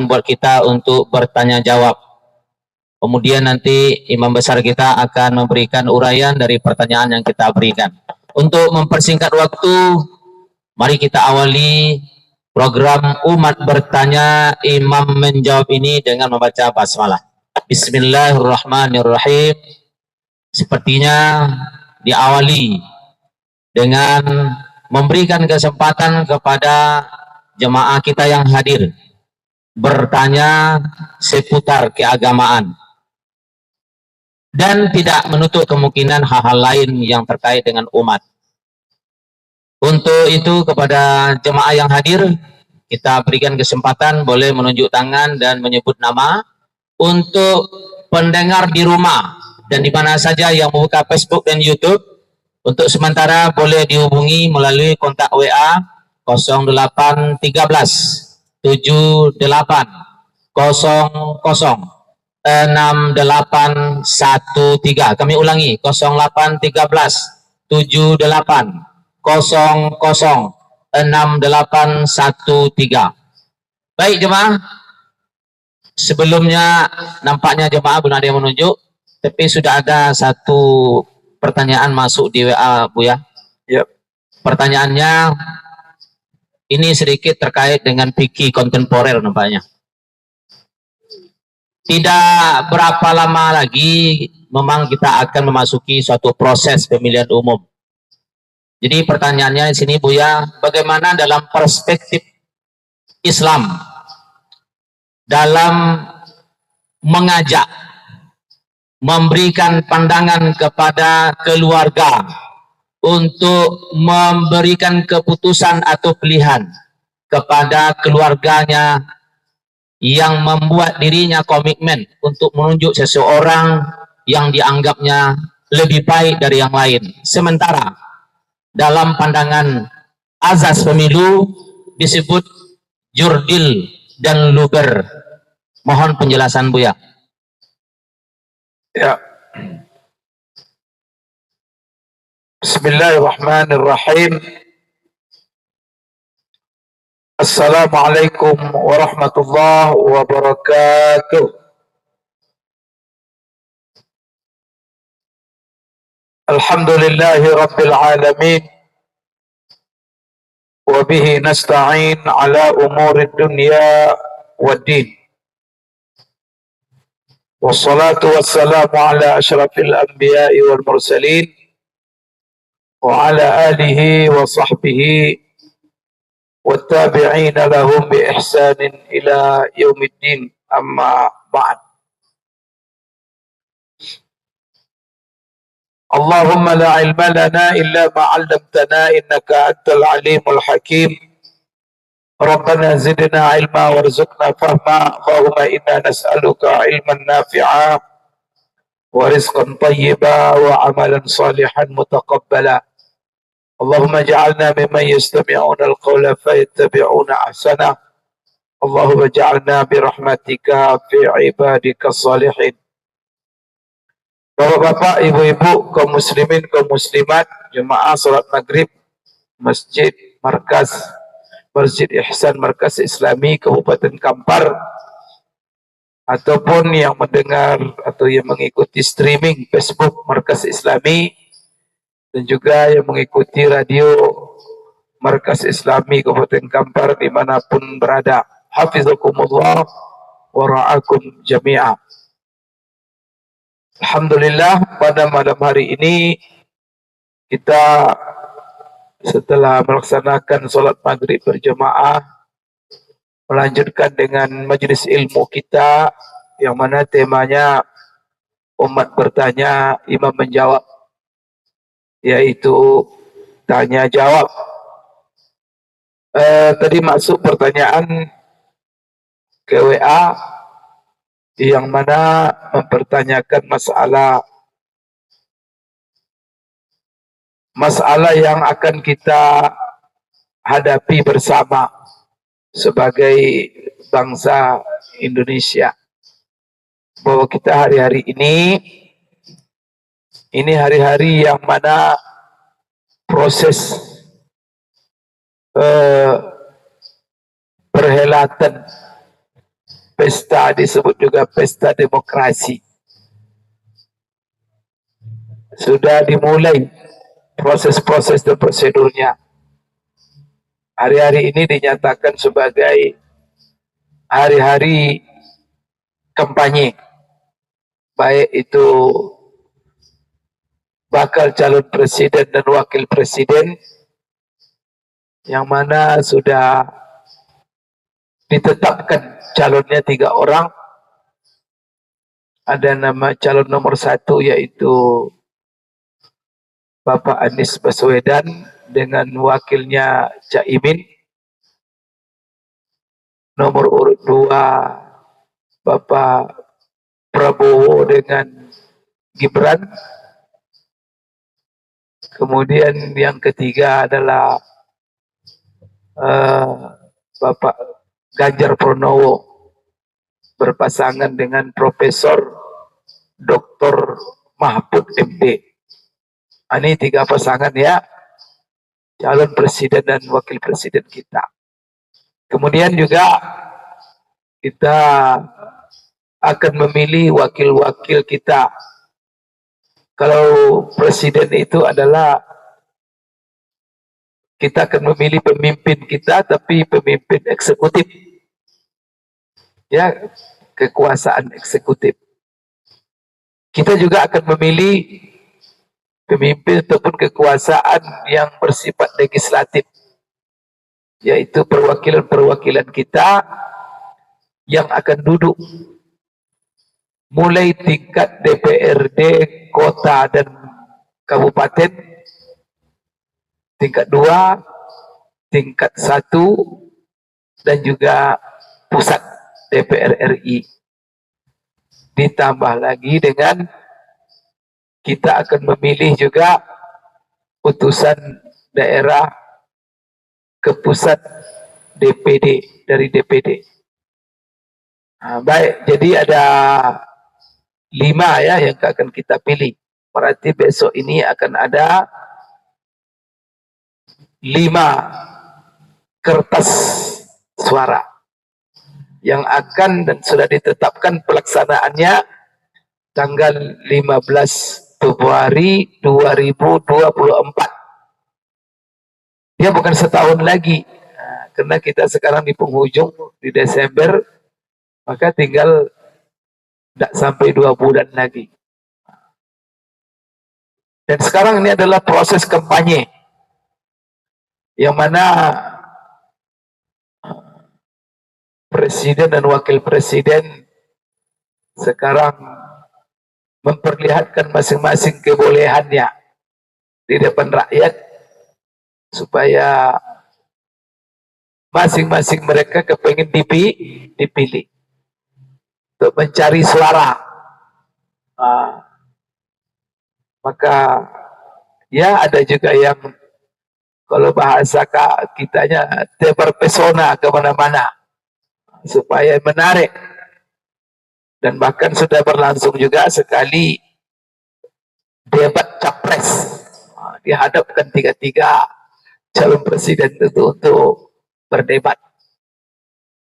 buat kita untuk bertanya jawab. Kemudian nanti imam besar kita akan memberikan uraian dari pertanyaan yang kita berikan. Untuk mempersingkat waktu, mari kita awali program umat bertanya imam menjawab ini dengan membaca basmalah. Bismillahirrahmanirrahim. Sepertinya diawali dengan memberikan kesempatan kepada jemaah kita yang hadir bertanya seputar keagamaan dan tidak menutup kemungkinan hal-hal lain yang terkait dengan umat. Untuk itu kepada jemaah yang hadir kita berikan kesempatan boleh menunjuk tangan dan menyebut nama. Untuk pendengar di rumah dan di mana saja yang membuka Facebook dan YouTube, untuk sementara boleh dihubungi melalui kontak WA 0813 78 00 6813. Kami ulangi 0813 78 00 6813. Baik jemaah, sebelumnya nampaknya jemaah belum ada yang menunjuk, tapi sudah ada satu pertanyaan masuk di WA Buya. Yep. Pertanyaannya ini sedikit terkait dengan fikih kontemporer nampaknya. Tidak berapa lama lagi memang kita akan memasuki suatu proses pemilihan umum. Jadi pertanyaannya di sini Buya, bagaimana dalam perspektif Islam dalam mengajak, memberikan pandangan kepada keluarga untuk memberikan keputusan atau pilihan kepada keluarganya yang membuat dirinya komitmen untuk menunjuk seseorang yang dianggapnya lebih baik dari yang lain. Sementara dalam pandangan azas pemilu disebut jurdil dan luber. Mohon penjelasan Buya. Ya. Bismillahirrahmanirrahim. Assalamualaikum warahmatullahi wabarakatuh. Alhamdulillahi rabbil alamin. Wa bihi nasta'in ala umurid dunya waddin. Wassalatu wassalamu ala ashrafil anbiya'i wal mursalin wa ala alihi wa sahbihi wattabi'ina lahum bi ihsanin ila yaumiddin, amma ba'd. Allahumma la ilma lana illa ma 'allamtana innaka antal alimul hakim. Rabbana zidna ilma warzuqna fahma. Allahumma inna nas'aluka ilman nafi'a wa rizqan tayyiba wa amalan salihan mutaqabbala. Allahumma ja'alna mimman yastami'una al-qawla fayattabi'una ahsana. Allahumma ja'alna birahmatika fi ibadika salihin. Bapak-bapak, ibu-ibu, kaum muslimin, kaum muslimat, jemaah salat maghrib Masjid Markas Masjid Ihsan Markas Islami Kabupaten Kampar, ataupun yang mendengar atau yang mengikuti streaming Facebook Markas Islami, dan juga yang mengikuti radio Markas Islami Kabupaten Kampar dimanapun berada. Hafizakumullah wa ra'akum jami'ah. Alhamdulillah, pada malam hari ini kita setelah melaksanakan sholat maghrib berjamaah melanjutkan dengan majelis ilmu kita yang mana temanya umat bertanya, imam menjawab, yaitu tanya jawab. Tadi masuk pertanyaan ke WA yang mana mempertanyakan masalah yang akan kita hadapi bersama sebagai bangsa Indonesia, bahwa kita hari-hari ini hari-hari yang mana proses perhelatan pesta disebut juga pesta demokrasi. Sudah dimulai proses-proses dan prosedurnya. Hari-hari ini dinyatakan sebagai hari-hari kampanye, baik itu bakal calon presiden dan wakil presiden, yang mana sudah ditetapkan calonnya 3 orang. Ada nama calon nomor 1 yaitu Bapak Anies Baswedan dengan wakilnya Caimin. Nomor urut 2 Bapak Prabowo dengan Gibran. Kemudian yang ketiga adalah Bapak Ganjar Pranowo berpasangan dengan Profesor Dr. Mahfud MD. Ini 3 pasangan ya, calon presiden dan wakil presiden kita. Kemudian juga kita akan memilih wakil-wakil kita. Kalau presiden itu adalah kita akan memilih pemimpin kita, tapi pemimpin eksekutif. Ya, kekuasaan eksekutif. Kita juga akan memilih pemimpin ataupun kekuasaan yang bersifat legislatif, yaitu perwakilan-perwakilan kita yang akan duduk mulai tingkat DPRD kota dan kabupaten, tingkat 2, tingkat 1, dan juga pusat DPR RI. Ditambah lagi dengan kita akan memilih juga utusan daerah ke pusat DPD dari DPD. Baik, jadi ada 5 ya yang akan kita pilih. Berarti besok ini akan ada 5 kertas suara yang akan dan sudah ditetapkan pelaksanaannya tanggal 15 Februari 2024. Dia bukan setahun lagi, karena kita sekarang di penghujung di Desember, maka tinggal tidak sampai 2 bulan lagi. Dan sekarang ini adalah proses kampanye, yang mana presiden dan wakil presiden sekarang memperlihatkan masing-masing kebolehannya di depan rakyat, supaya masing-masing mereka kepengen dipilih untuk mencari suara. Maka ya ada juga yang kalau bahasa kitanya tebar pesona kemana-mana supaya menarik. Dan bahkan sudah berlangsung juga sekali debat capres, dihadapkan 3 calon presiden itu untuk berdebat.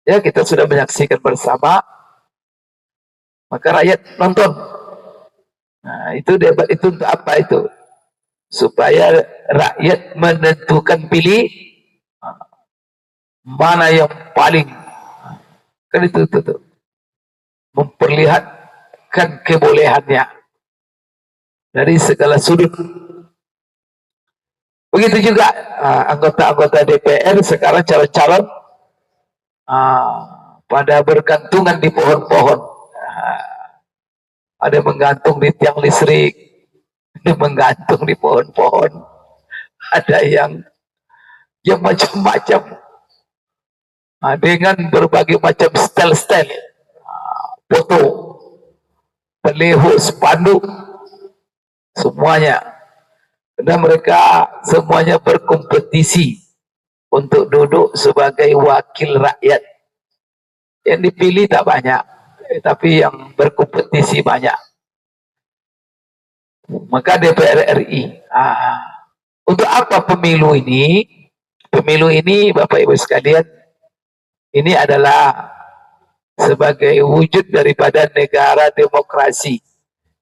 Ya, kita sudah menyaksikan bersama, maka rakyat nonton. Nah, itu debat itu untuk apa itu? Supaya rakyat menentukan pilih mana yang paling, kan itu memperlihatkan kebolehannya dari segala sudut. Begitu juga anggota-anggota DPR sekarang calon-calon pada bergantungan di pohon-pohon. Ada menggantung di tiang listrik, ada menggantung di pohon-pohon, ada yang macam-macam, dengan berbagai macam style-style, foto, baliho, spanduk, semuanya. Dan mereka semuanya berkompetisi untuk duduk sebagai wakil rakyat. Yang dipilih tak banyak, tapi yang berkompetisi banyak. Maka DPR RI, untuk apa pemilu ini? Pemilu ini, Bapak Ibu sekalian, ini adalah sebagai wujud daripada negara demokrasi.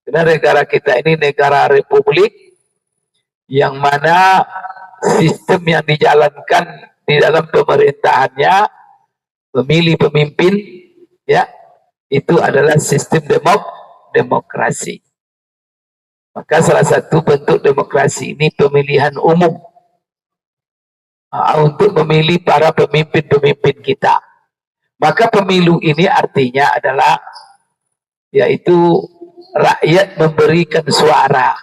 Karena negara kita ini negara republik yang mana sistem yang dijalankan di dalam pemerintahannya memilih pemimpin, ya, itu adalah sistem demokrasi. Maka salah satu bentuk demokrasi ini pemilihan umum untuk memilih para pemimpin-pemimpin kita. Maka pemilu ini artinya adalah yaitu rakyat memberikan suara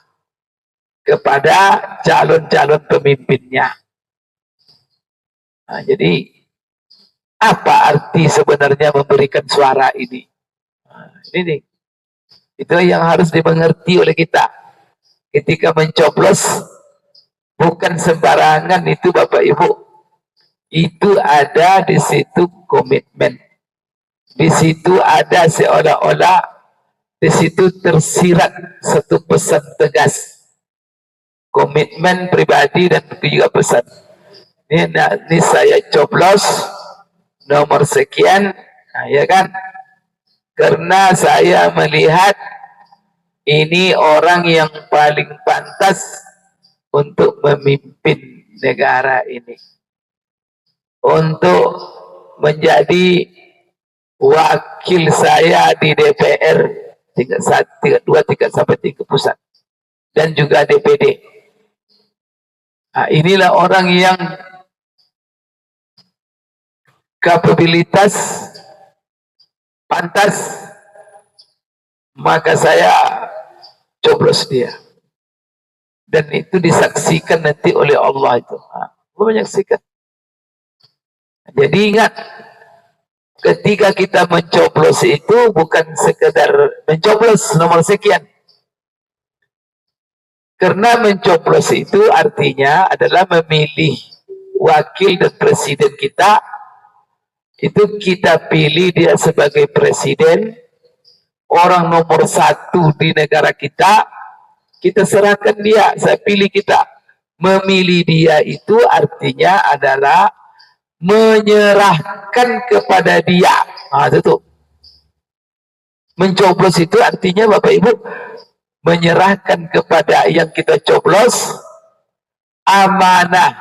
kepada calon-calon pemimpinnya. Nah, jadi apa arti sebenarnya memberikan suara ini? Nah, ini nih, itu yang harus dimengerti oleh kita ketika mencoblos. Bukan sembarangan itu Bapak Ibu, itu ada di situ komitmen, di situ ada seolah-olah di situ tersirat satu pesan tegas, komitmen pribadi dan juga pesan. Ini saya coblos nomor sekian, nah, ya kan? Karena saya melihat ini orang yang paling pantas untuk memimpin negara ini, untuk menjadi wakil saya di DPR tingkat 1, tingkat 2, tingkat sampai tingkat pusat dan juga DPD. Nah, inilah orang yang kapabilitas pantas, maka saya coblos dia. Dan itu disaksikan nanti oleh Allah itu. Allah menyaksikan. Jadi ingat, ketika kita mencoblos itu bukan sekedar mencoblos nomor sekian. Karena mencoblos itu artinya adalah memilih wakil dan presiden kita. Itu kita pilih dia sebagai presiden, orang nomor 1 di negara kita. Kita serahkan dia, saya pilih kita. Memilih dia itu artinya adalah menyerahkan kepada dia. Nah, itu tuh. Mencoblos itu artinya Bapak Ibu menyerahkan kepada yang kita coblos amanah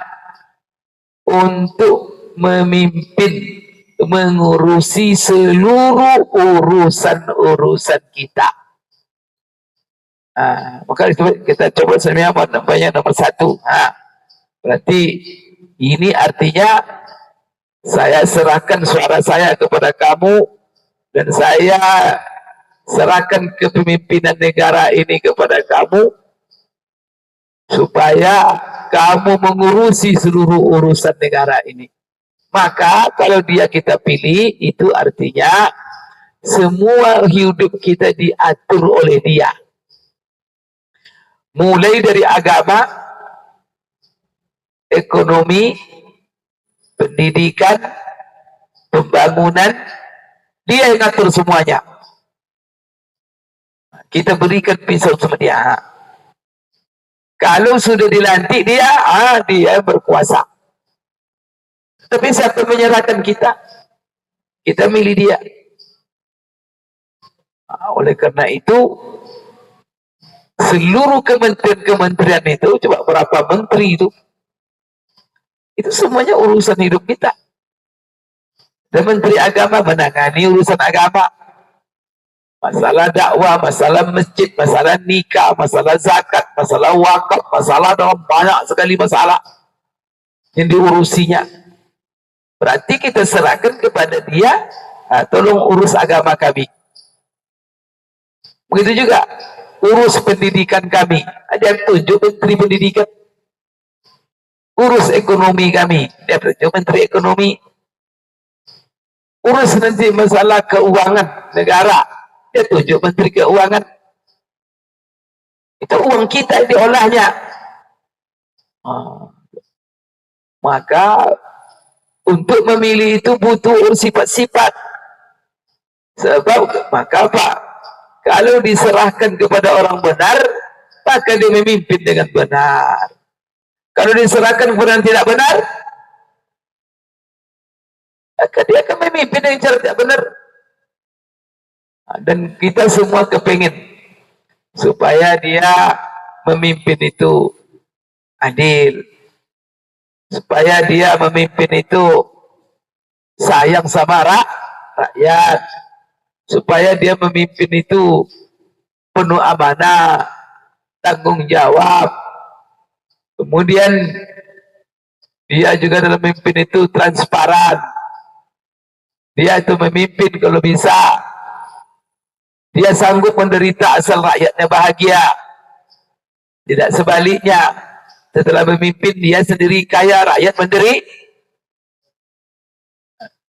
untuk memimpin, mengurusi seluruh urusan-urusan kita. Maka itu kita coba sebenarnya nampaknya nomor 1. Berarti ini artinya saya serahkan suara saya kepada kamu dan saya serahkan kepemimpinan negara ini kepada kamu supaya kamu mengurusi seluruh urusan negara ini. Maka kalau dia kita pilih, itu artinya semua hidup kita diatur oleh dia. Mulai dari agama, ekonomi, pendidikan, pembangunan, dia yang ngatur semuanya. Kita berikan pisau sama dia. Kalau sudah dilantik dia, dia berkuasa. Tapi siapa menyerahkan kita? Kita milih dia. Oleh karena itu, seluruh kementerian-kementerian itu, coba berapa menteri itu semuanya urusan hidup kita. Dan menteri agama menangani urusan agama, masalah dakwah, masalah masjid, masalah nikah, masalah zakat, masalah wakaf, masalah dalam banyak sekali masalah yang diurusinya. Berarti kita serahkan kepada dia, tolong urus agama kami. Begitu juga urus pendidikan kami, ada yang tunjuk menteri pendidikan. Urus ekonomi kami, dia tunjuk menteri ekonomi. Urus nanti masalah keuangan negara, dia tunjuk menteri keuangan. Itu uang kita yang diolahnya. Maka untuk memilih itu butuh sifat-sifat. Sebab maka Pak, kalau diserahkan kepada orang benar, maka dia memimpin dengan benar. Kalau diserahkan kepada yang tidak benar, maka dia akan memimpin dengan cara tidak benar. Dan kita semua kepingin supaya dia memimpin itu adil, supaya dia memimpin itu sayang sama rakyat, supaya dia memimpin itu penuh amanah, tanggung jawab. Kemudian dia juga dalam memimpin itu transparan. Dia itu memimpin kalau bisa dia sanggup menderita asal rakyatnya bahagia. Tidak sebaliknya, setelah memimpin dia sendiri kaya, rakyat menderita.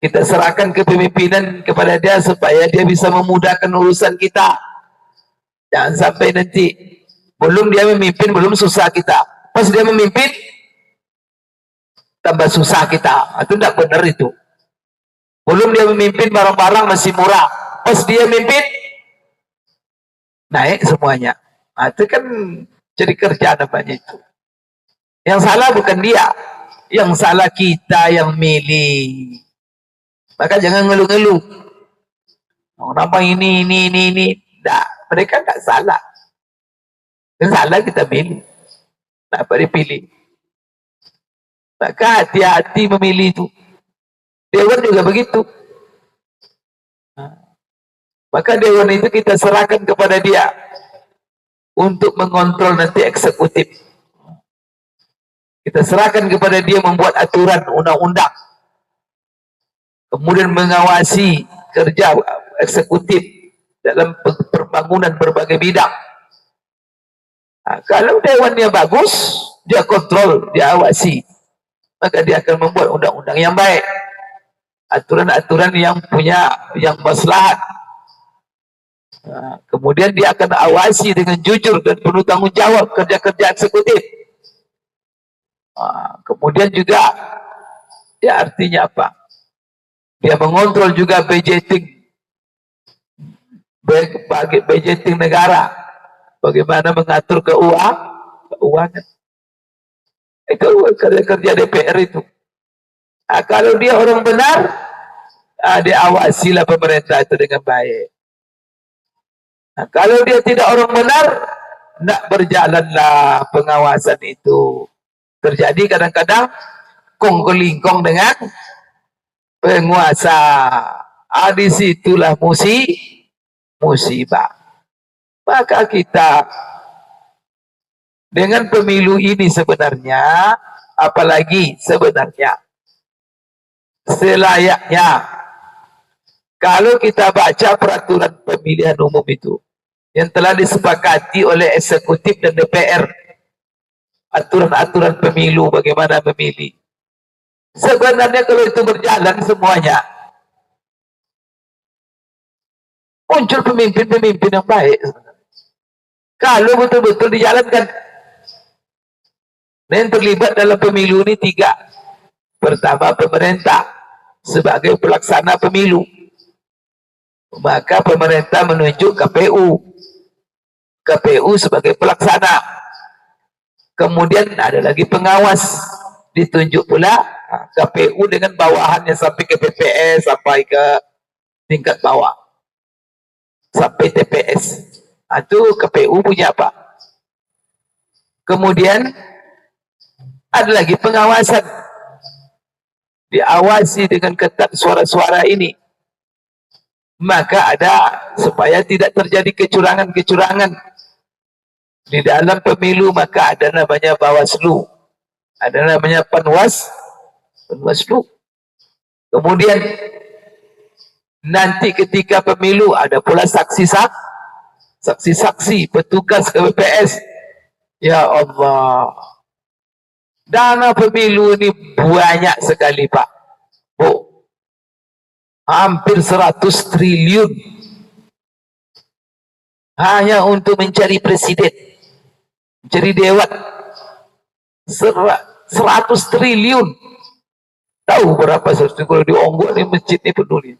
Kita serahkan kepemimpinan kepada dia supaya dia bisa memudahkan urusan kita. Jangan sampai nanti belum dia memimpin, belum susah kita. Pas dia memimpin, tambah susah kita. Itu tidak benar itu. Belum dia memimpin, barang-barang masih murah. Pas dia memimpin, naik semuanya. Nah, itu kan jadi kerja namanya itu. Yang salah bukan dia, yang salah kita yang milih. Maka jangan ngeluh-ngeluh. Kenapa ini. Nah, mereka nggak salah. Yang salah kita milih. Kenapa dipilih? Maka hati-hati memilih itu. Dewan juga begitu. Maka dewan itu kita serahkan kepada dia untuk mengontrol nanti eksekutif. Kita serahkan kepada dia membuat aturan undang-undang, kemudian mengawasi kerja eksekutif dalam pembangunan berbagai bidang. Nah, kalau dewannya bagus, dia kontrol, dia awasi, maka dia akan membuat undang-undang yang baik, aturan-aturan yang maslahat. Nah, kemudian dia akan awasi dengan jujur dan penuh tanggung jawab kerja-kerja eksekutif. Nah, kemudian juga dia artinya apa? Dia mengontrol juga budgeting negara, bagaimana mengatur keuangan. Itu kerja-kerja DPR itu. Nah, kalau dia orang benar, dia awasilah pemerintah itu dengan baik. Nah, kalau dia tidak orang benar, tidak berjalanlah pengawasan itu. Terjadi kadang-kadang kongkolingkong dengan penguasa. Disitulah musibah. Maka kita dengan pemilu ini sebenarnya, apalagi sebenarnya selayaknya kalau kita baca peraturan pemilihan umum itu yang telah disepakati oleh eksekutif dan DPR, aturan-aturan pemilu bagaimana memilih, sebenarnya kalau itu berjalan semuanya, muncul pemimpin-pemimpin yang baik. Kalau betul-betul dijalankan. Dan terlibat dalam pemilu ini tiga. Pertama, pemerintah sebagai pelaksana pemilu. Maka pemerintah menunjuk KPU sebagai pelaksana. Kemudian ada lagi pengawas, ditunjuk pula KPU dengan bawahannya sampai ke PPS, sampai ke tingkat bawah, sampai TPS. Itu KPU punya apa? Kemudian ada lagi pengawasan, diawasi dengan ketat suara-suara ini. Maka ada supaya tidak terjadi kecurangan-kecurangan di dalam pemilu, maka ada namanya Bawaslu, ada namanya Panwaslu. Kemudian nanti ketika pemilu ada pula saksi-saksi, petugas KPPS. Ya Allah, dana pemilu ini banyak sekali Pak. Hampir 100 triliun hanya untuk mencari presiden, mencari dewan. 100 triliun. Tahu berapa kalau di Onggok ini masjid ini peduli.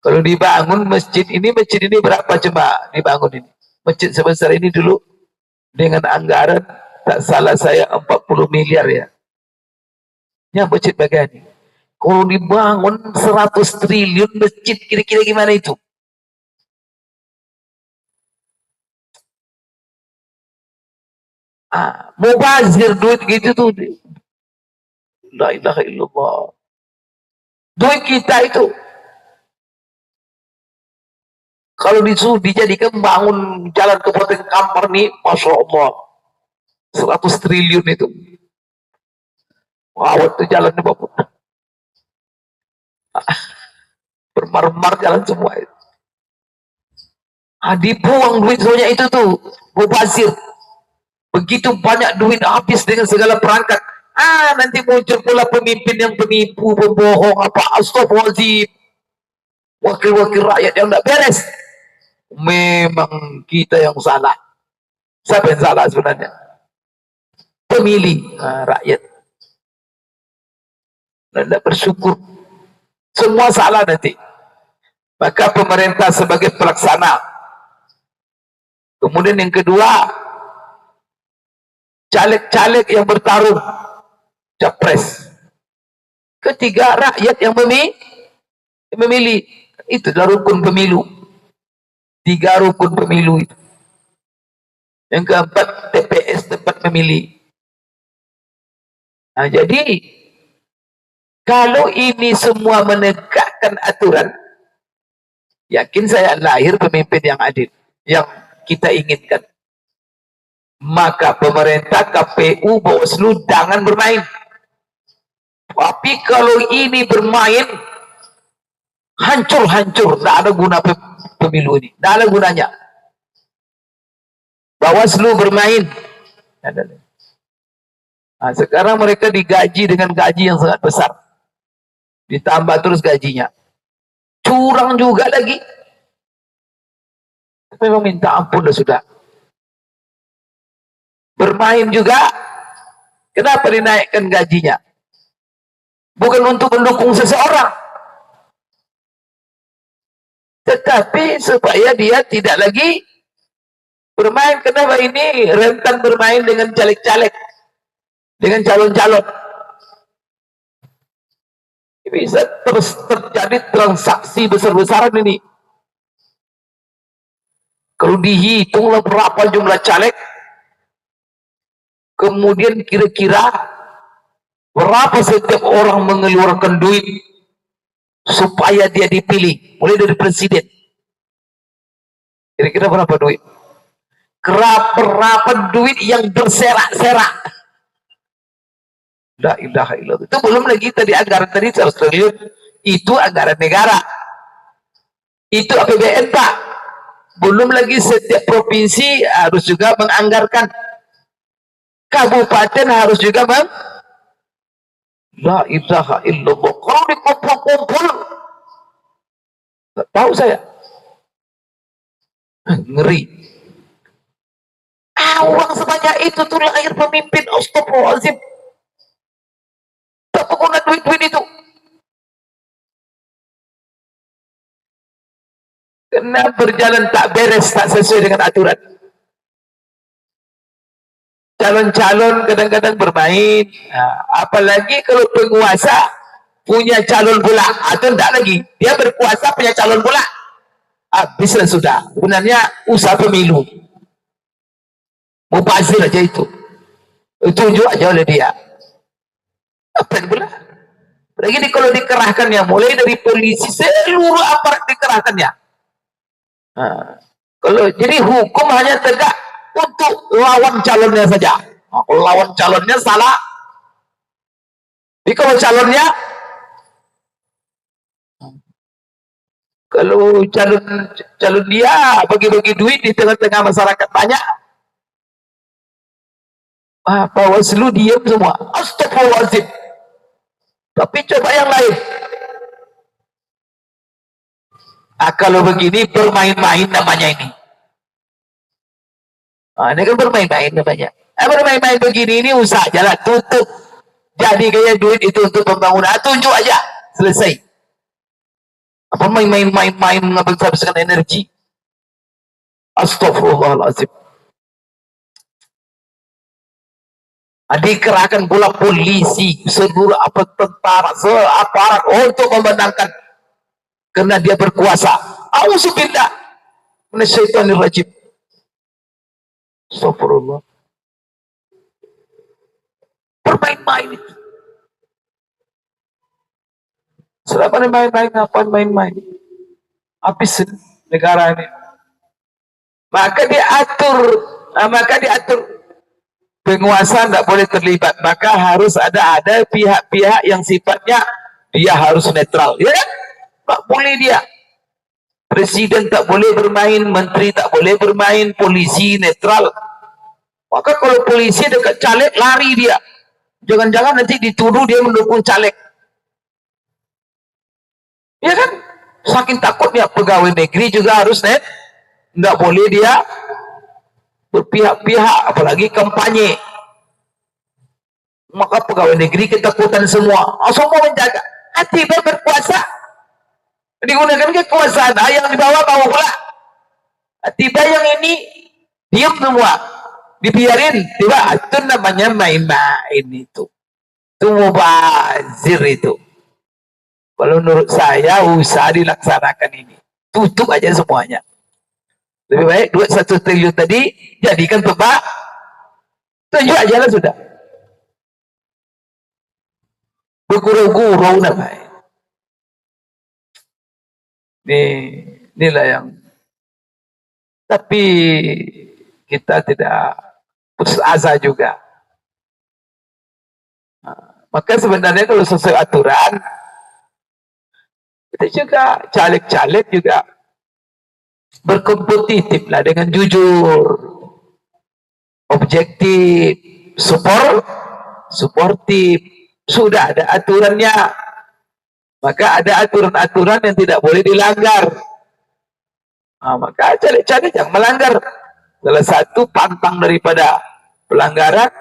Kalau dibangun masjid ini berapa coba dibangun ini? Masjid sebesar ini dulu dengan anggaran tak salah saya 40 miliar ya. Yang masjid begini. Kalau dibangun 100 triliun masjid, kira-kira gimana itu? Mubazir duit gitu tuh. La ilaha illallah. Duit kita itu kalau disuruh dijadikan bangun jalan Kabupaten Kampar nih, Masya Allah, 100 triliun itu. Awet tuh jalannya Bapak. Bermar-mar jalan semua itu. Dibuang duit soalnya itu tuh, mubazir. Begitu banyak duit habis dengan segala perangkat. Nanti muncul pula pemimpin yang penipu, pembohong, apa, astagfirullahaladzim. Wakil-wakil rakyat yang tidak beres. Memang kita yang salah. Siapa yang salah sebenarnya? Pemilih, rakyat. Dan tidak bersyukur. Semua salah nanti. Maka pemerintah sebagai pelaksana. Kemudian yang kedua, caleg-caleg yang bertarung, capres. Ketiga, rakyat yang memilih. Itu adalah rukun pemilu. 3 rukun pemilu itu. Yang keempat, TPS, tempat memilih. Jadi kalau ini semua menegakkan aturan, yakin saya lahir pemimpin yang adil, yang kita inginkan. Maka pemerintah, KPU, Bawaslu jangan bermain. Tapi kalau ini bermain, hancur-hancur, tidak ada guna pemilu ini, tidak ada gunanya. Bawaslu bermain. Sekarang mereka digaji dengan gaji yang sangat besar. Ditambah terus gajinya. Curang juga lagi. Memang minta ampun sudah. Bermain juga. Kenapa dinaikkan gajinya? Bukan untuk mendukung seseorang, tetapi supaya dia tidak lagi bermain. Kenapa ini rentan bermain dengan caleg-caleg, dengan calon-calon? Bisa terus terjadi transaksi besar-besaran ini. Kalau dihitunglah berapa jumlah caleg, kemudian kira-kira berapa setiap orang mengeluarkan duit supaya dia dipilih, mulai dari presiden. Kira-kira berapa duit? Berapa duit yang berserak-serak? La ilaha illallah. Itu belum lagi tadi anggaran tadi 100 triliun. Itu anggaran negara. Itu APBN, Pak. Belum lagi setiap provinsi harus juga menganggarkan. Kabupaten harus juga la ilaha illallah. Kalau dikumpul-kumpul, tak tahu saya. Ngeri. Uang sebanyak itu tuh lahir pemimpin, astagfirullahaladzim. Tak guna duit-duit itu. Karena berjalan tak beres, tak sesuai dengan aturan. Calon-calon kadang-kadang bermain. Apalagi kalau penguasa punya calon pula, atau tidak lagi, dia berkuasa punya calon pula, habislah sudah. Sebenarnya usaha pemilu, mubazir aja itu, tunjuk aja oleh dia. Apa yang pula? Lagi kalau dikerahkannya, mulai dari polisi, seluruh aparat dikerahkannya. Kalau jadi hukum hanya tegak untuk lawan calonnya saja. Kalau lawan calonnya salah, tapi kalau calonnya, kalau calon dia bagi-bagi duit di tengah-tengah masyarakat banyak, Bawaslu diam semua. Astagfirullahaladzim. Tapi coba yang lain. Kalau begini bermain-main namanya ini. Ini kan bermain-main namanya. Bermain-main begini ini usaha jalan tutup. Jadi kayak duit itu untuk pembangunan, tunjuk aja, selesai. Apa main-main menghabiskan energi? Astagfirullahaladzim. Dikerahkan pula polisi, seluruh apa tentara, aparat untuk memenangkan karena dia berkuasa. Auzubillah minasyaitonir rajim. Astagfirullah. Bermain-main itu. Siapa main-main? Ngapain main-main? Habis negara ini. Maka diatur penguasa tidak boleh terlibat. Maka harus ada pihak-pihak yang sifatnya dia harus netral. Ya kan? Tak boleh dia. Presiden tak boleh bermain, menteri tak boleh bermain, polisi netral. Maka kalau polisi dekat caleg, lari dia. Jangan-jangan nanti dituduh dia mendukung caleg. Ya kan? Saking takutnya pegawai negeri juga harus tidak boleh dia berpihak-pihak, apalagi kampanye. Maka pegawai negeri ketakutan semua. Semua menjaga. Hati berkuasa. Digunakan kekuasaan. Yang di bawah pula. Tiba yang ini diam semua. Dibiarin. Tiba itu namanya main-main itu. Itu mubazir itu. Kalau menurut saya usaha dilaksanakan ini. Tutup aja semuanya. Lebih baik duit 1 triliun tadi jadikan tebak. Tunjuk aja lah sudah. Bergurau-gurau namanya. Inilah yang. Tapi kita tidak putus asa juga. Maka sebenarnya kalau sesuai aturan, kita juga caleg-caleg juga berkompetitif lah dengan jujur, objektif, suportif. Sudah ada aturannya. Maka ada aturan-aturan yang tidak boleh dilanggar. Maka caleg-caleg yang melanggar. Salah satu pantang daripada pelanggaran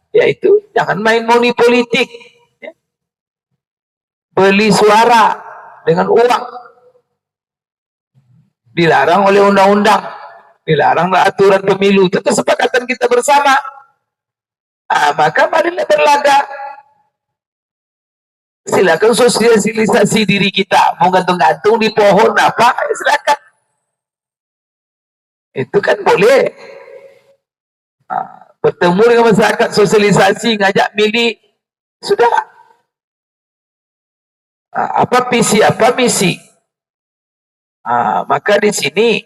yaitu jangan main money politik. Beli suara dengan uang. Dilarang oleh undang-undang. Dilarang aturan pemilu. Itu kesepakatan kita bersama. Maka marilah berlaga. Silakan sosialisasi diri kita. Mau gantung-gantung di pohon apa? Silakan. Itu kan boleh. Bertemu dengan masyarakat, sosialisasi, ngajak milih. Sudah. Apa visi, apa misi. Maka di sini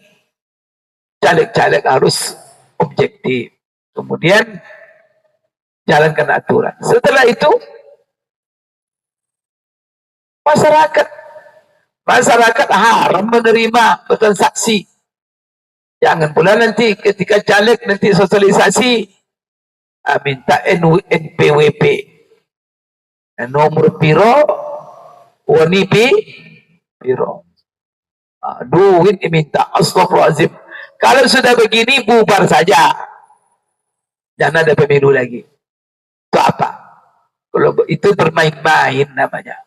caleg-caleg harus objektif. Kemudian jalankan aturan. Setelah itu masyarakat haram menerima bertransaksi. Jangan pula nanti ketika caleg nanti sosialisasi minta NPWP, nomor piro, wani piro. Duit diminta. Astagfirullahaladzim. Kalau sudah begini bubar saja. Jangan ada pemilu lagi. Itu apa? Kalau itu bermain-main namanya.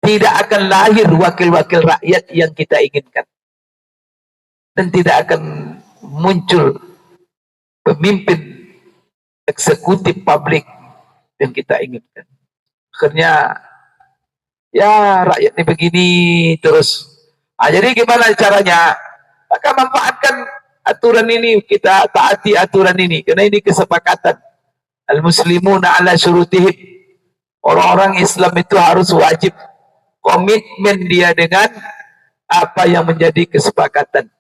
Tidak akan lahir wakil-wakil rakyat yang kita inginkan. Dan tidak akan muncul pemimpin eksekutif publik yang kita inginkan. Akhirnya ya rakyat ini begini terus. Jadi gimana caranya? Maka manfaatkan aturan ini, kita taati aturan ini karena ini kesepakatan. Al-muslimuna ala syurutihim. Orang-orang Islam itu harus wajib komitmen dia dengan apa yang menjadi kesepakatan.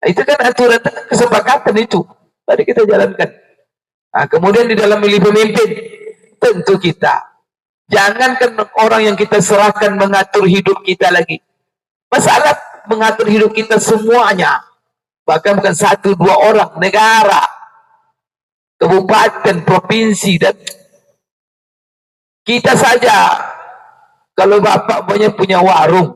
Itu kan aturan kesepakatan itu. Tadi kita jalankan. Kemudian di dalam milih pemimpin, tentu kita. Jangankan orang yang kita serahkan mengatur hidup kita lagi. Masalah mengatur hidup kita semuanya. Bahkan bukan 1-2 orang, negara, kabupaten, provinsi, dan kita saja. Kalau bapak punya warung,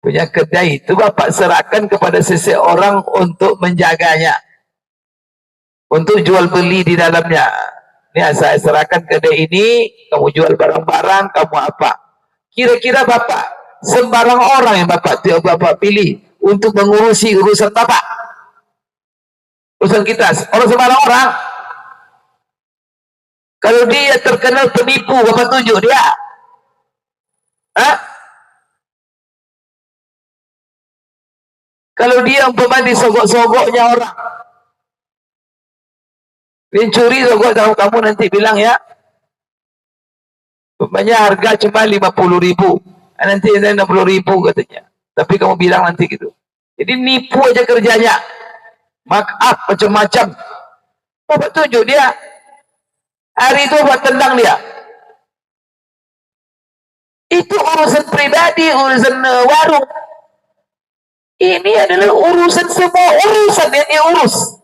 punya kedai, itu bapak serahkan kepada seseorang untuk menjaganya, untuk jual beli di dalamnya. Ini saya serahkan kedai ini, kamu jual barang-barang, kamu apa? Kira-kira bapak sembarang orang yang bapak pilih untuk mengurusi urusan bapak? Urusan kita. Orang sembarang orang. Kalau dia terkenal penipu, Bapak tunjuk dia. Hah? Kalau dia umpama disogok-sogoknya orang, mencuri sogok dalam kamu nanti bilang ya, umpamanya harga cuma 50.000, nanti 60.000 katanya. Tapi kamu bilang nanti gitu. Jadi nipu aja kerjanya, mark up macam-macam. Bapak tunjuk dia. Hari itu buat tendang dia. Itu urusan pribadi, urusan warung. Ini adalah urusan semua urusan yang diurus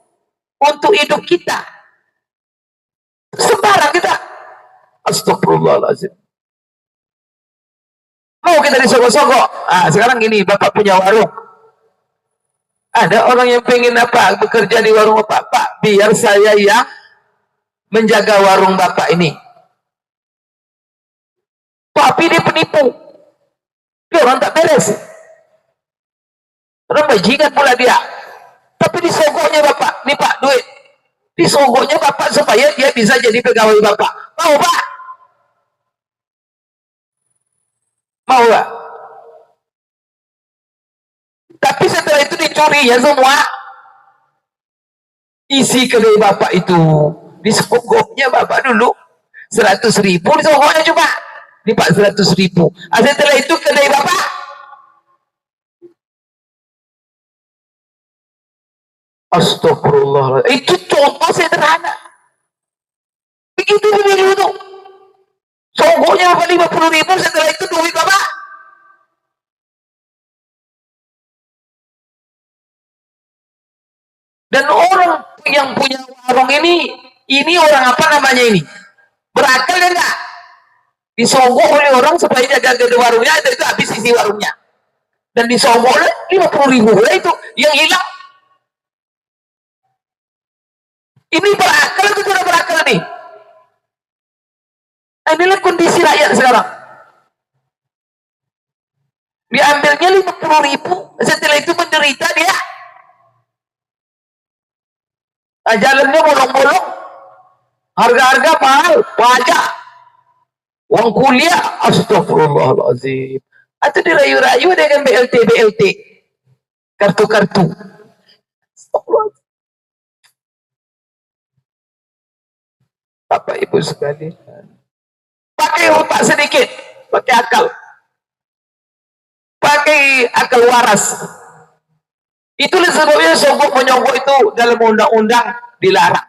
untuk hidup kita. Sembarang kita. Astagfirullahaladzim. Mau kita disogok-sogok. Sekarang gini, Bapak punya warung. Ada orang yang pengen apa? Bekerja di warung Bapak. Pak, biar saya yang menjaga warung Bapak ini. Tapi dia penipu. Dia orang tak beres. Orang bajingan pula dia. Tapi disogoknya Bapak. Nih Pak, duit. Disogoknya Bapak supaya dia bisa jadi pegawai Bapak. Mau Pak? Mau Pak? Tapi setelah itu dicuri ya semua. Isi kedai Bapak itu. Disogoknya Bapak dulu 100.000. Disogoknya cuma. Nih Pak 100.000. Setelah itu kedai Bapak. Astagfirullah. Itu contoh sederhana. Begitu dulu itu. Sogoknya 50.000, setelah itu duit Bapak. Dan orang yang punya warung ini orang apa namanya ini? Berakal ya enggak? Disogok oleh orang supaya jaga warungnya, itu habis isi warungnya. Dan disogok 50.000 itu yang hilang. Ini berakal atau tidak berakal nih? Inilah kondisi rakyat sekarang. Diambilnya 50.000, setelah itu menderita dia. Jalannya bolong-bolong, harga-harga mahal, pajak, uang kuliah, astagfirullahaladzim. Atau dirayu-rayu dengan BLT, kartu-kartu. Bapak Ibu sekalian, pakai otak sedikit, pakai akal waras. Itulah sebabnya sogok menyogok itu dalam undang-undang dilarang,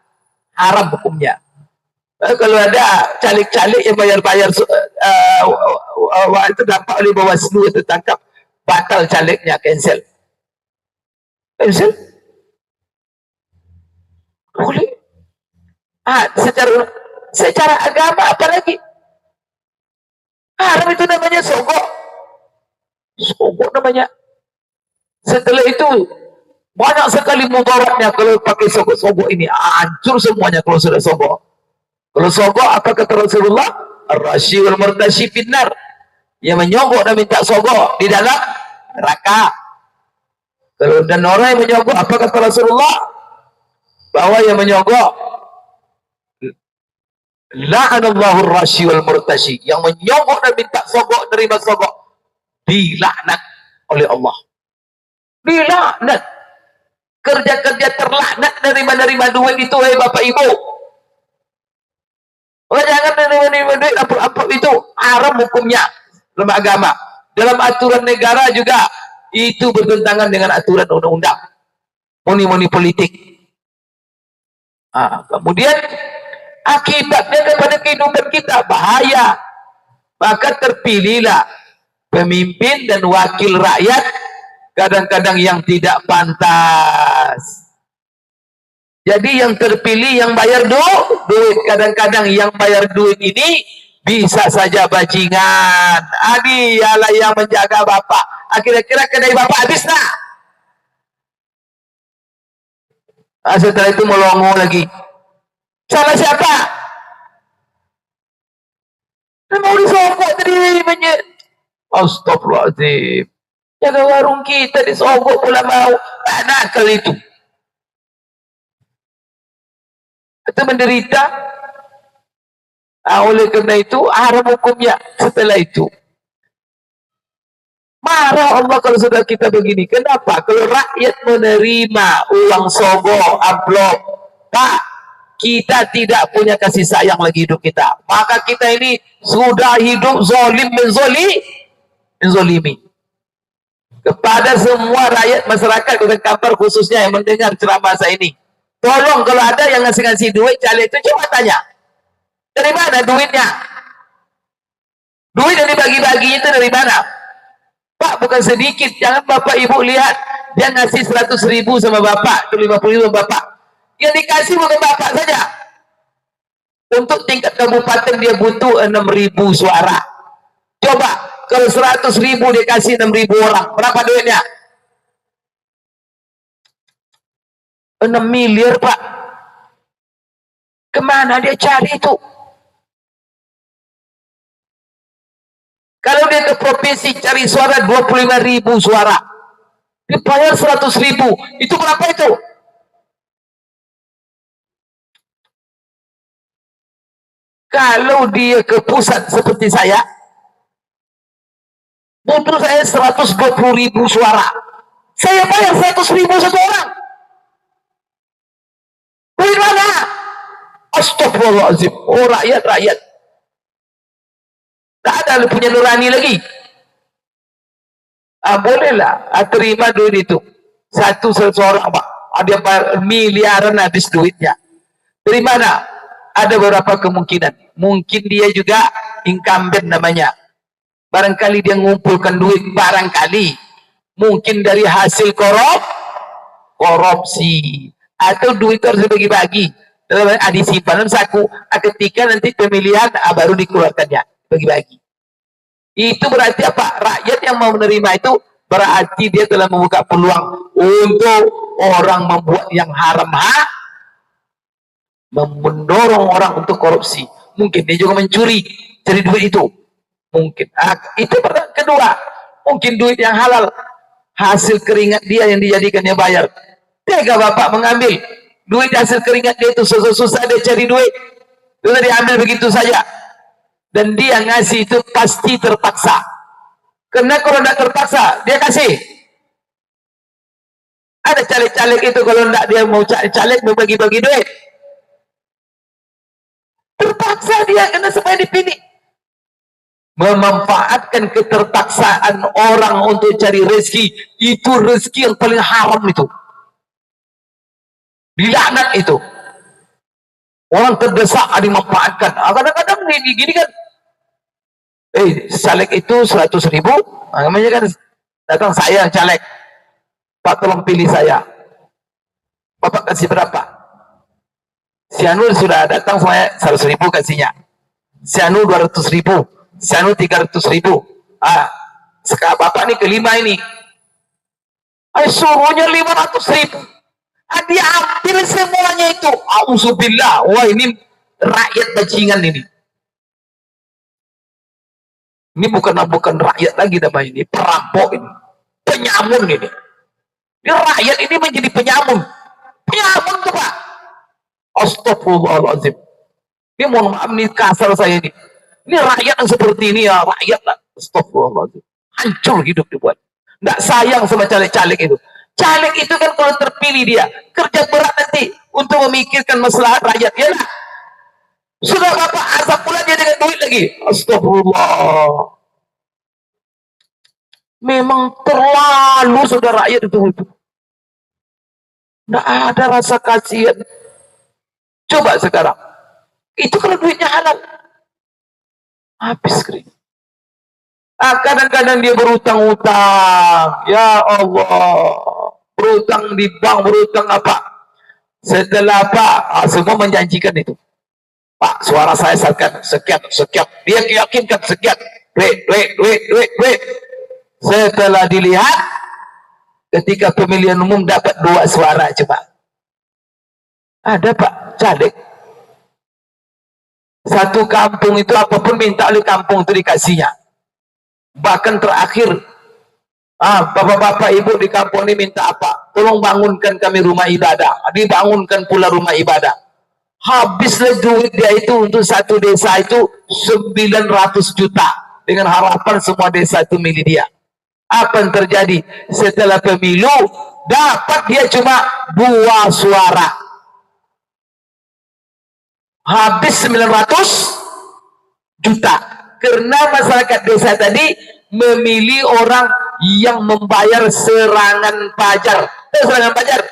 haram hukumnya. Kalau ada caleg-caleg yang bayar-bayar itu dapat oleh Bawaslu itu tangkap, batal calegnya, cancel. Boleh. Secara agama apalagi haram itu namanya sogok namanya. Setelah itu banyak sekali mudaratnya kalau pakai sogok ini, hancur semuanya kalau sudah sogok. Kalau sogok apa kata Rasulullah? Ar-rashi wal murtashi finnar. Yang menyogok dan minta sogok di dalam neraka. Kalau dan orang yang menyogok apa kata Rasulullah? Bahwa yang menyogok, la'anallahu ar-rashi wal murtashi, yang menyogok dan minta sogok, nerima sogok, dilaknat oleh Allah. Dilaknat. Kerja-kerja terlaknat nerima duit itu, Bapak Ibu. Jangan nerima duit apa itu, haram hukumnya dalam agama. Dalam aturan negara juga itu bertentangan dengan aturan undang-undang. Money politik. Kemudian akibatnya kepada kehidupan kita bahaya. Maka terpilihlah pemimpin dan wakil rakyat kadang-kadang yang tidak pantas. Jadi yang terpilih yang bayar duit, kadang-kadang yang bayar duit ini bisa saja bajingan. Dialah yang menjaga Bapak. Kira-kira kedai Bapak habis tak? Setelah itu melongo lagi. Salah siapa? Mau disogok tadi astagfirullahaladzim. Jaga warung kita disogok pula mau. Nakal itu. atau menderita. Oleh karena itu haram hukumnya. Setelah itu marah Allah kalau sudah kita begini. Kenapa? Kalau rakyat menerima uang sogo, amplop, Pak, kita tidak punya kasih sayang lagi hidup kita. Maka kita ini sudah hidup zolim menzolimi kepada semua rakyat masyarakat Kota Kampar khususnya yang mendengar ceramah saya ini. Tolong kalau ada yang ngasih duit caleg itu coba tanya. Dari mana duitnya? Duit yang dibagi-bagi itu dari mana? Pak, bukan sedikit. Jangan Bapak Ibu lihat dia ngasih 100.000 sama Bapak, 50.000 Bapak. Yang dikasih bukan Bapak saja. Untuk tingkat kabupaten dia butuh 6.000 suara. Coba kalau 100.000 dikasih 6.000 orang, berapa duitnya? 6 miliar, Pak. Kemana dia cari itu? Kalau dia ke provinsi cari suara 25.000 suara, dibayar 100.000, itu berapa itu? Kalau dia ke pusat seperti saya, butuh saya 120.000 suara, saya bayar 100.000 satu orang. Duit mana? Astagfirullahaladzim. Oh, rakyat. Tak ada punya nurani lagi. Bolehlah terima duit itu. Seseorang, Pak. Ada miliaran habis duitnya. Dari mana? Ada beberapa kemungkinan. Mungkin dia juga incumbent namanya. Barangkali dia mengumpulkan duit. Barangkali. Mungkin dari hasil korupsi. Atau duit itu harus dibagi-bagi. Disimpan dalam saku. Ketika nanti pemilihan baru dikeluarkannya. Bagi-bagi. Itu berarti apa? Rakyat yang mau menerima itu berarti dia telah membuka peluang untuk orang membuat yang haram, mendorong orang untuk korupsi. Mungkin dia juga mencuri dari duit itu. Mungkin. Itu pertama. Kedua, mungkin duit yang halal, hasil keringat dia yang dijadikannya bayar. Tega Bapak mengambil duit hasil keringat dia itu, susah-susah dia cari duit, sudah diambil begitu saja. Dan dia ngasih itu pasti terpaksa. Karena kalau tidak terpaksa, dia kasih. Ada caleg-caleg itu kalau tidak dia mau caleg mau bagi-bagi duit. Terpaksa dia karena supaya dipilih. Memanfaatkan keterpaksaan orang untuk cari rezeki, itu rezeki yang paling haram itu. Dilaknat itu. Orang terdesak dimanfaatkan. Kadang-kadang gini kan. Caleg itu 100.000, namanya kan datang saya caleg, Pak tolong pilih saya, Bapak kasih berapa? Si Anur sudah datang saya 100.000 kasihnya, si Anur 200.000, si Anur 300.000. Sekarang Bapak ini kelima ini, suruhnya 500.000, dia ambil semuanya itu. Auzubillah, wah ini rakyat bajingan ini. Ini bukan rakyat lagi namanya ini, perampok ini, penyamun ini. Ini rakyat ini menjadi penyamun tuh Pak. Astagfirullahaladzim. Ini mohon maaf nih kasar saya ini. Ini rakyat yang seperti ini ya rakyat lah. Astagfirullahaladzim. Hancur hidup dibuat. Nggak sayang sama caleg-caleg itu. Caleg itu kan kalau terpilih dia kerja berat nanti untuk memikirkan masalah rakyat ya lah. Sudah Bapak azab pula dia dengan duit lagi. Astagfirullah. Memang terlalu saudara rakyat itu. Tidak ada rasa kasihan. Coba sekarang. Itu kalau duitnya halal. Habis kering. Kadang-kadang dia berutang-utang. Ya Allah. Berutang di bank, berutang apa. Setelah Pak, semua menjanjikan itu. Pak, suara saya sekian. Dia yakinkan sekian. Duit. Setelah dilihat, ketika pemilihan umum dapat 2 suara coba. Ada Pak, caleg. Satu kampung itu apapun minta oleh kampung itu dikasihnya. Bahkan terakhir, bapak-bapak ibu di kampung ini minta apa? Tolong bangunkan kami rumah ibadah. Dibangunkan pula rumah ibadah. Habislah duit dia itu untuk satu desa itu 900 juta. Dengan harapan semua desa itu milih dia. Apa yang terjadi? Setelah pemilu, dapat dia cuma 2 suara. Habis 900 juta. Karena masyarakat desa tadi memilih orang yang membayar serangan pajar. Serangan pajar.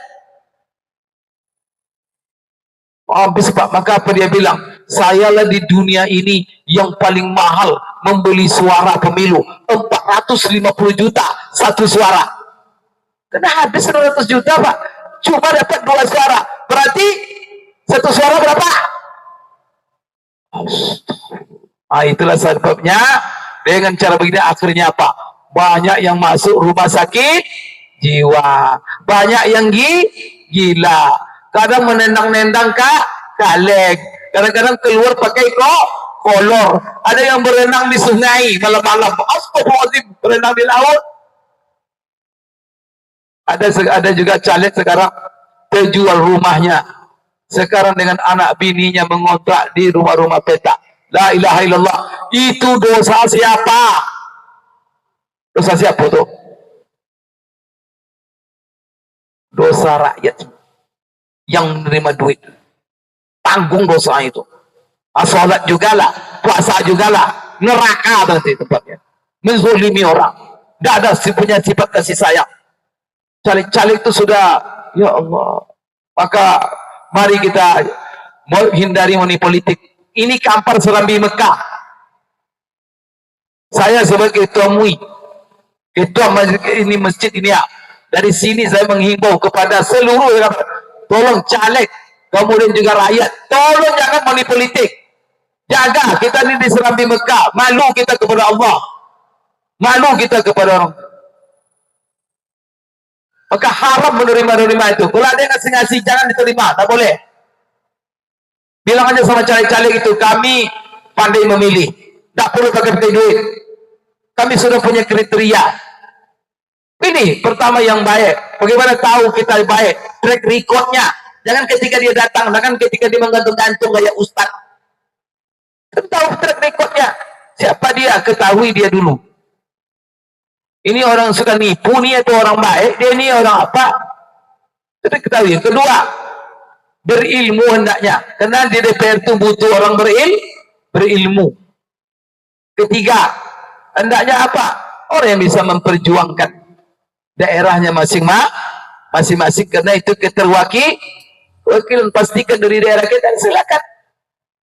Habis Pak, maka apa dia bilang? Sayalah di dunia ini yang paling mahal membeli suara pemilu. 450 juta satu suara. Karena habis 900 juta Pak. Cuma dapat 2 suara. Berarti satu suara berapa? Itulah sebabnya dengan cara begini akhirnya apa? Banyak yang masuk rumah sakit jiwa. Banyak yang gila. Kadang menendang-nendang kaleng. Kadang-kadang keluar pakai kolor. Ada yang berenang di sungai malam-malam. Astagfirullahaladzim, berenang di laut. Ada juga caleg sekarang terjual rumahnya. Sekarang dengan anak bininya mengontrak di rumah-rumah petak. La ilaha illallah. Itu dosa siapa? Dosa siapa tuh? Dosa rakyat yang menerima duit. Tanggung dosa itu. Salat juga lah, puasa juga lah, neraka nanti tempatnya. Menzolimi orang. Tidak ada punya sifat kasih sayang. Caleg-caleg itu sudah, ya Allah. Maka mari kita hindari money politik. Ini kampar Serambi Mekah. Saya sebagai ketua MUI, ketua ini masjid ini ya. Dari sini saya menghimbau kepada seluruh, tolong caleg, kemudian juga rakyat, tolong jangan money politik. Jaga kita ini di Serambi Mekah. Malu kita kepada Allah. Malu kita kepada orang. Maka haram menerima itu. Kalau ada yang ngasih-ngasih, jangan diterima. Tak boleh. Bilang aja sama caleg-caleg itu, kami pandai memilih. Tak perlu pakai duit. Kami sudah punya kriteria. Ini pertama yang baik. Bagaimana tahu kita baik? Track recordnya. Jangan ketika dia datang, jangan ketika dia menggantung-gantung kayak ustaz. Tahu track recordnya. Siapa dia? Ketahui dia dulu. Ini orang suka nipu nih atau orang baik? Dia ini orang apa? Kita ketahui. Yang kedua, berilmu hendaknya. Karena di DPR itu butuh orang berilmu. Ketiga, hendaknya apa? Orang yang bisa memperjuangkan daerahnya masing-masing. Karena itu keterwakilan. Pastikan dari daerah kita, silakan.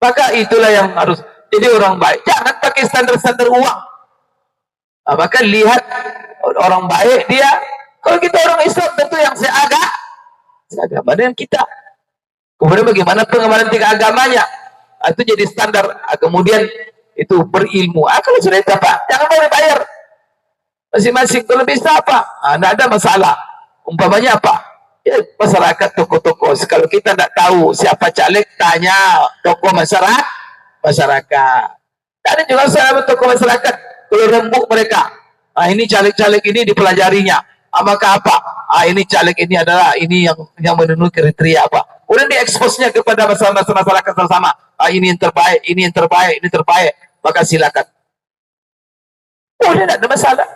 Maka itulah yang harus jadi orang baik. Jangan pakai standar-standar uang. Maka lihat orang baik dia. Kalau kita orang Islam tentu yang seagama dengan kita. Kemudian bagaimana pengamalan tiga agamanya? Itu jadi standar. Kemudian itu berilmu. Kalau sudah itu apa? Jangan boleh bayar. Masing-masing kalau bisa apa? Tidak ada masalah. Umpamanya apa? Ya, masyarakat toko-toko. Kalau kita tidak tahu siapa caleg, tanya toko masyarakat. Ada juga sahabat toko masyarakat. Kalau rembuk mereka. Ini caleg-caleg ini dipelajarinya. Maka apa? Ini caleg ini adalah ini yang memenuhi kriteria apa? Kemudian dieksposnya kepada masyarakat bersama. Ini yang terbaik, ini yang terbaik, ini terbaik. Maka silakan. Tidak ada masalah.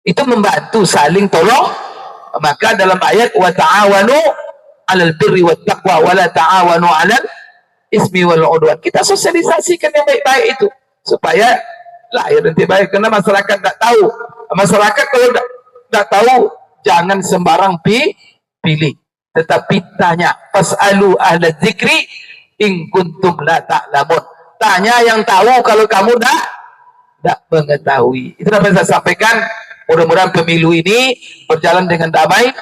Itu membantu saling tolong. Maka dalam ayat wa ta'awanu 'alal birri wat taqwa wa la ta'awanu 'alal ismi wal 'udwan. Kita sosialisasikan yang baik-baik itu supaya lahir nanti baik. Karena masyarakat tidak tahu. Masyarakat kalau tidak tahu jangan sembarang pilih. Tetapi tanya, fas'alu ahla dzikri in kuntum la ta'lamun. Tanya yang tahu kalau kamu tidak mengetahui. Itu yang saya sampaikan. Mudah-mudahan pemilu ini berjalan dengan damai.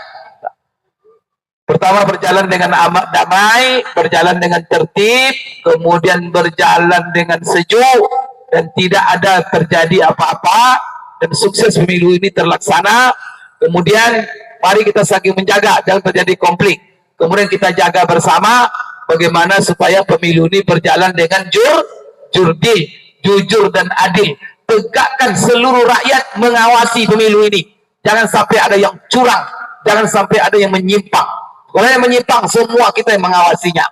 Pertama berjalan dengan amat damai, berjalan dengan tertib, kemudian berjalan dengan sejuk, dan tidak ada terjadi apa-apa, dan sukses pemilu ini terlaksana. Kemudian mari kita saling menjaga, jangan terjadi konflik. Kemudian kita jaga bersama bagaimana supaya pemilu ini berjalan dengan jujur dan adil. Tegakkan seluruh rakyat mengawasi pemilu ini. Jangan sampai ada yang curang, jangan sampai ada yang menyimpang. Kalau yang menyimpang, semua kita yang mengawasinya.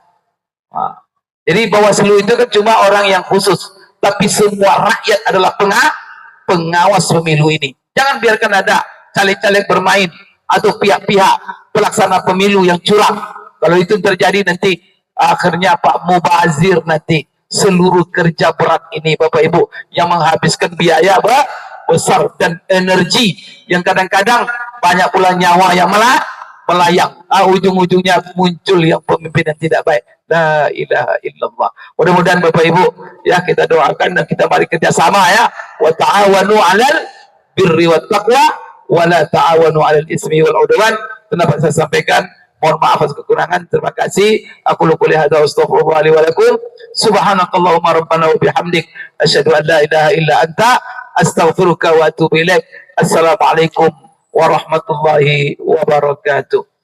Jadi Bawaslu itu kan cuma orang yang khusus, tapi semua rakyat adalah pengawas pemilu ini. Jangan biarkan ada caleg-caleg bermain atau pihak-pihak pelaksana pemilu yang curang. Kalau itu terjadi nanti akhirnya Pak Mubazir nanti seluruh kerja berat ini Bapak Ibu yang menghabiskan biaya besar dan energi yang kadang-kadang banyak pula nyawa yang melayang. Ujung-ujungnya muncul yang pemimpin yang tidak baik. La ilaha illallah. Mudah-mudahan Bapak Ibu ya kita doakan dan kita mari kerjasama ya. Wa ta'awanu 'alal birri wat taqwa wa la ta'awanu 'alal ismi wal 'udwan. Kenapa saya sampaikan? Mohon maaf atas kekurangan. Terima kasih. Aku qouli hadza wa astaghfirullah li wa lakum. Subhanakallahumma rabbana wa bihamdik asyhadu an la ilaha illa anta astaghfiruka wa atubu ilaik. Assalamualaikum warahmatullahi wabarakatuh.